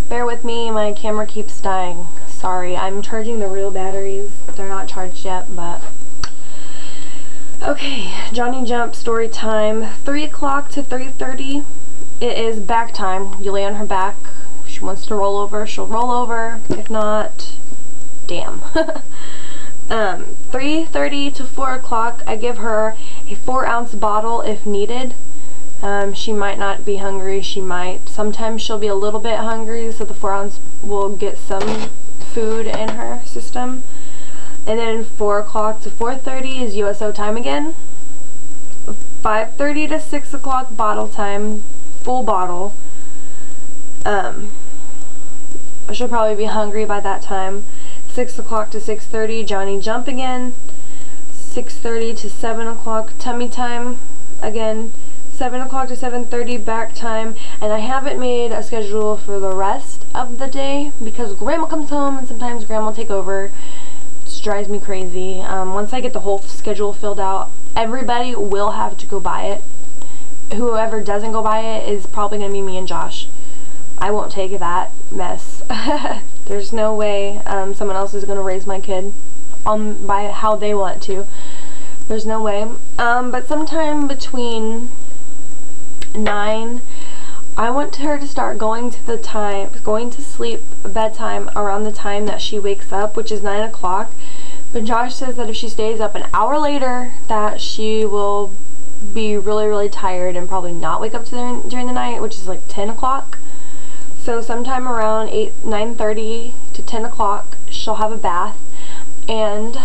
Bear with me, my camera keeps dying. Sorry, I'm charging the real batteries. They're not charged yet, but... Okay, Johnny Jump story time. 3 o'clock to 3:30. It is back time. You lay on her back. If she wants to roll over, she'll roll over. If not, damn. 3:30 to 4 o'clock, I give her a 4-ounce bottle if needed. She might not be hungry. She might. Sometimes she'll be a little bit hungry, so the 4-ounce will get some food in her system. And then 4 o'clock to 4:30 is USO time again. 5:30 to 6 o'clock bottle time, full bottle. She'll probably be hungry by that time. 6 o'clock to 6:30, Johnny Jump again. 6:30 to 7 o'clock, tummy time again. 7 o'clock to 7:30, back time. And I haven't made a schedule for the rest of the day because Grandma comes home and sometimes Grandma will take over. It drives me crazy. Once I get the whole schedule filled out, everybody will have to go by it. Whoever doesn't go by it is probably going to be me and Josh. I won't take that mess. There's no way someone else is going to raise my kid by how they want to. There's no way. But sometime between 9, I want her to start going to sleep bedtime around the time that she wakes up, which is 9 o'clock. But Josh says that if she stays up an hour later, that she will be really, really tired and probably not wake up during the night, which is like 10 o'clock. So sometime around 9:30 to 10 o'clock, she'll have a bath, and